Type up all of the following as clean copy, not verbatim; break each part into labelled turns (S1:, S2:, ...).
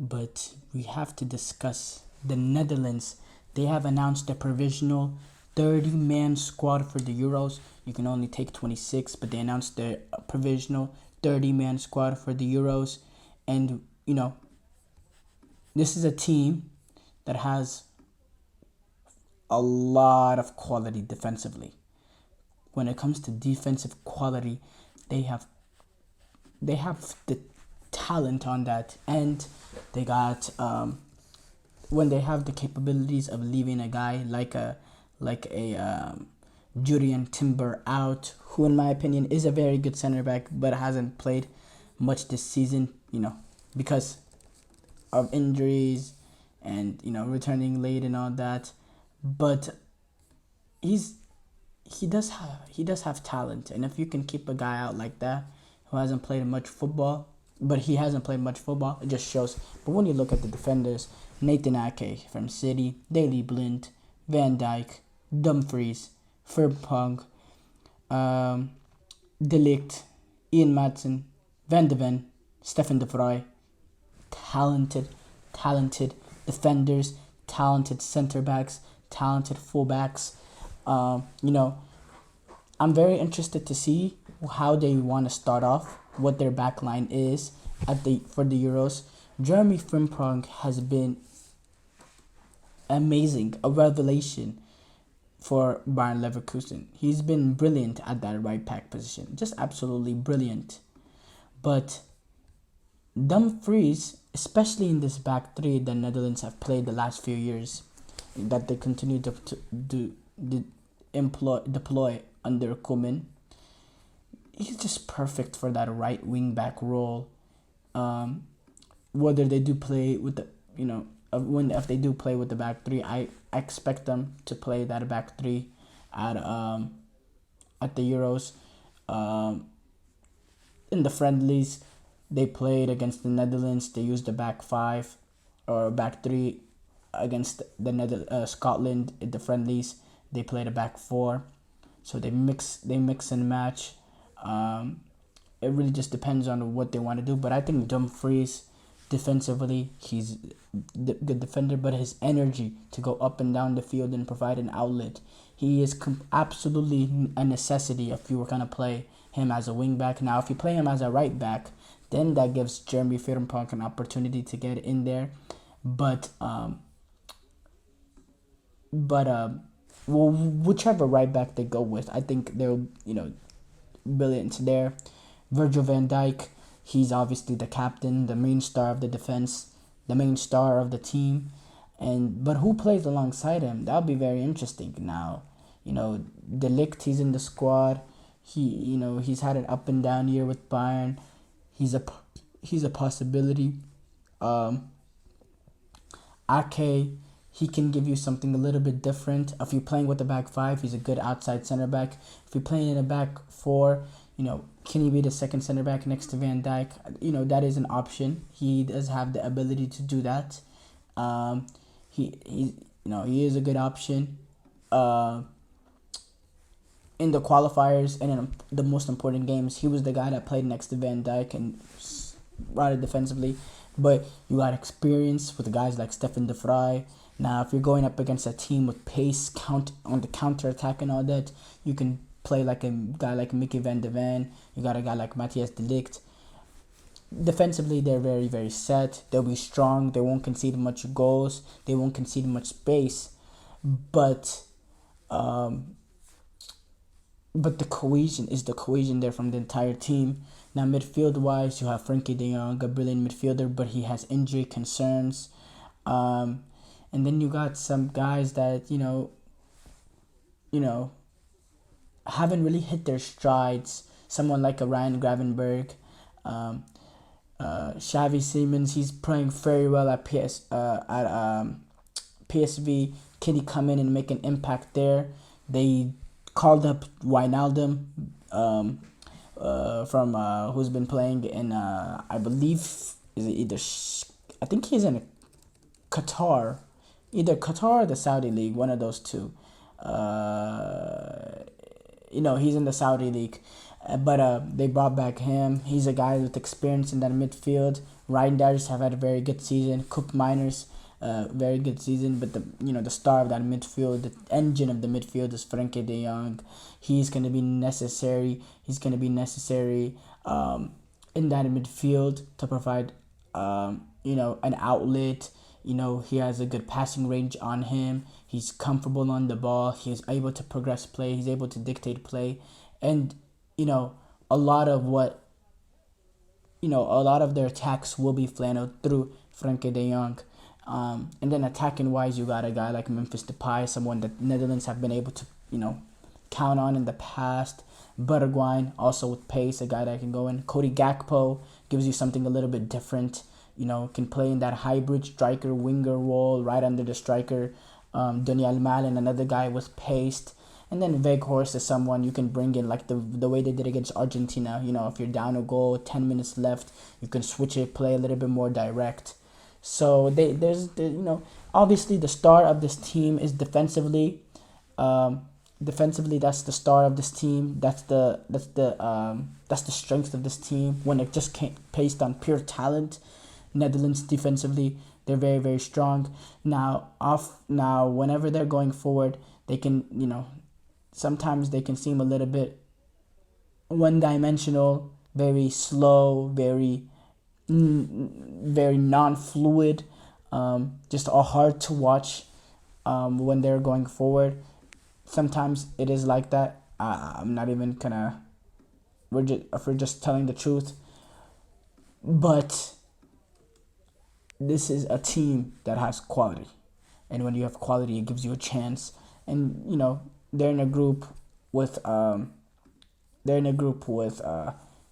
S1: but we have to discuss the Netherlands. They have announced a provisional 30-man squad for the Euros. You can only take 26, but they announced their provisional 30-man squad for the Euros. And, this is a team that has a lot of quality defensively. When it comes to defensive quality, they have the talent on that, and they got when they have the capabilities of leaving a guy like a Julian Timber out, who in my opinion is a very good center back but hasn't played much this season, because of injuries and returning late and all that. But he does have talent, and if you can keep a guy out like that who hasn't played much football, it just shows. But when you look at the defenders, Nathan Ake from City, Daley Blind, Van Dijk, Dumfries, Frimpong, De Ligt, Ian Madsen, Van de Ven, Stefan de Vrij, talented defenders, talented center backs, talented fullbacks. I'm very interested to see how they want to start off, what their back line is for the Euros. Jeremy Frimpong has been amazing, a revelation for Bayern Leverkusen. He's been brilliant at that right back position, just absolutely brilliant. But Dumfries, especially in this back three the Netherlands have played the last few years, that they continue to deploy under Koeman, he's just perfect for that right wing back role. Whether they do play with the if they do play with the back three, I expect them to play that back three at the Euros. In the friendlies, they played against the Netherlands. They used the back five or back three against the Scotland. In the friendlies, they played a back four. So they mix and match. It really just depends on what they want to do. But I think Dumfries, defensively, he's a good defender, but his energy to go up and down the field and provide an outlet, he is absolutely a necessity if you were going to play him as a wing back. Now, if you play him as a right back, then that gives Jeremy Frimpong an opportunity to get in there. But whichever right back they go with, I think they'll brilliant there. Virgil van Dijk, he's obviously the captain, the main star of the defense, the main star of the team. But who plays alongside him? That'll be very interesting. Now, De Ligt, he's in the squad. He's had an up and down year with Bayern. He's a possibility. Ake, he can give you something a little bit different. If you're playing with the back five, he's a good outside center back. If you're playing in a back four, can he be the second center back next to Van Dijk? That is an option. He does have the ability to do that. He is a good option. In the qualifiers and in the most important games, he was the guy that played next to Van Dijk and brought it defensively. But you got experience with guys like Stefan de Vrij. Now, if you're going up against a team with pace, on the counter attack and all that, you can play like a guy like Mickey van de Ven. You got a guy like Matthias de Ligt. Defensively, they're very, very set. They'll be strong. They won't concede much goals. They won't concede much space. But the cohesion there from the entire team. Now, midfield-wise, you have Frankie de Jong, a brilliant midfielder, but he has injury concerns. And then you got some guys that, haven't really hit their strides. Someone like a Ryan Gravenberg, Xavi Simons, he's playing very well at PSV. Can he come in and make an impact there? They called up Wijnaldum, from who's been playing in I believe I think he's in Qatar, either Qatar or the Saudi League, one of those two. He's in the Saudi League. But they brought back him. He's a guy with experience in that midfield. Ryan Darius have had a very good season. Cook Miners, very good season. But the star of that midfield, the engine of the midfield is Frenkie De Jong. He's gonna be necessary. He's gonna be necessary in that midfield to provide an outlet. He has a good passing range on him. He's comfortable on the ball. He's able to progress play. He's able to dictate play, and a lot of a lot of their attacks will be flanneled through Frenkie De Jong. And then attacking wise, you got a guy like Memphis Depay, someone that Netherlands have been able to count on in the past. Bergwijn, also with pace, a guy that can go in. Cody Gakpo gives you something a little bit different. Can play in that hybrid striker winger role right under the striker. Daniel Malen, another guy with pace. And then Weghorst is someone you can bring in like the way they did against Argentina. If you're down a goal, 10 minutes left, you can switch it, play a little bit more direct. So obviously the star of this team is defensively. Defensively, that's the star of this team. That's the strength of this team. When it just came based on pure talent, Netherlands defensively, they're very, very strong. Now whenever they're going forward, they can sometimes they can seem a little bit one-dimensional, very slow, very non-fluid, just all hard to watch when they're going forward. Sometimes it is like that. I'm not even gonna. If we're just telling the truth, but this is a team that has quality, and when you have quality, it gives you a chance. And they're in a group with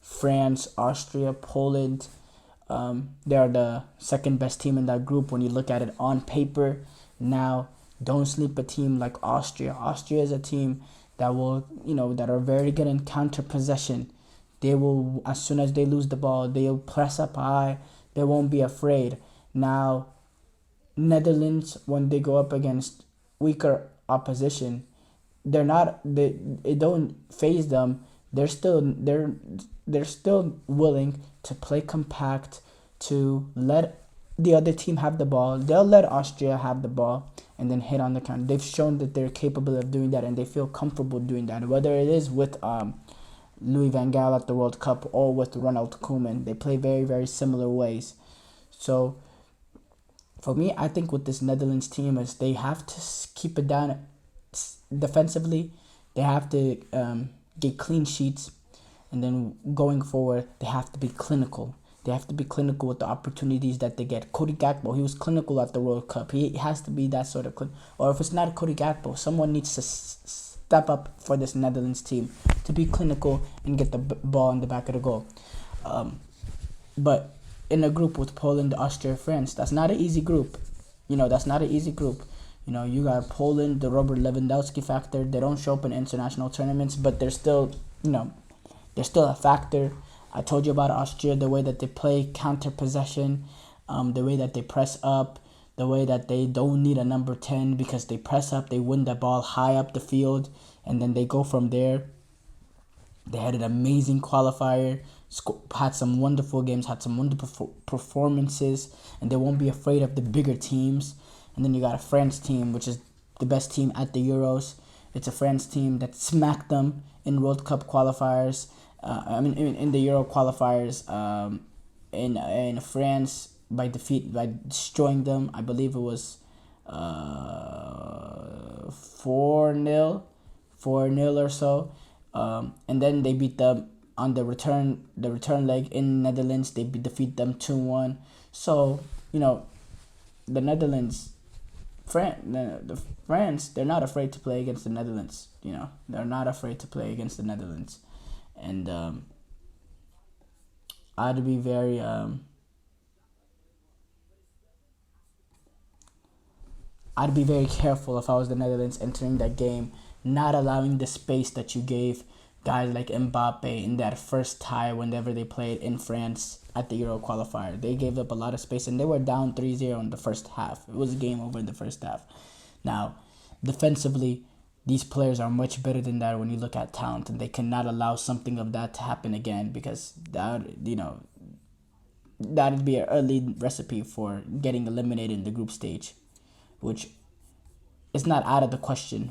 S1: France, Austria, Poland. They are the second best team in that group when you look at it on paper. Now, don't sleep a team like Austria. Austria is a team that will, that are very good in counter possession. They will, as soon as they lose the ball, they'll press up high. They won't be afraid. Now, Netherlands, when they go up against weaker opposition, it don't phase them. They're still willing to play compact, to let the other team have the ball. They'll let Austria have the ball and then hit on the counter. They've shown that they're capable of doing that, and they feel comfortable doing that. Whether it is with Louis van Gaal at the World Cup or with Ronald Koeman, they play very, very similar ways. So for me, I think with this Netherlands team is they have to keep it down defensively. They have to get clean sheets, and then going forward, they have to be clinical. They have to be clinical with the opportunities that they get. Cody Gakpo, he was clinical at the World Cup. He has to be that sort of or if it's not Cody Gakpo, someone needs to step up for this Netherlands team to be clinical and get the ball in the back of the goal. But in a group with Poland, Austria, France, that's not an easy group. That's not an easy group. You got Poland, the Robert Lewandowski factor. They don't show up in international tournaments, but they're still, they're still a factor. I told you about Austria, the way that they play counter possession, the way that they press up, the way that they don't need a number 10 because they press up, they win the ball high up the field, and then they go from there. They had an amazing qualifier, had some wonderful games, had some wonderful performances, and they won't be afraid of the bigger teams. And then you got a France team, which is the best team at the Euros. It's a France team that smacked them in World Cup qualifiers. In the Euro qualifiers, in France by destroying them. I believe it was 4-0 or so. And then they beat them on the return leg in Netherlands. They defeat them 2-1. So the Netherlands, France, they're not afraid to play against the Netherlands. They're not afraid to play against the Netherlands. And I'd be very careful if I was the Netherlands entering that game, not allowing the space that you gave guys like Mbappe in that first tie whenever they played in France at the Euro qualifier. They gave up a lot of space, and they were down 3-0 in the first half. It was a game over in the first half. Now, defensively, these players are much better than that when you look at talent, and they cannot allow something of that to happen again, because that'd be an early recipe for getting eliminated in the group stage, which is not out of the question.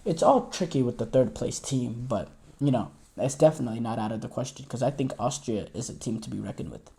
S1: It's all tricky with the third place team, but it's definitely not out of the question, because I think Austria is a team to be reckoned with.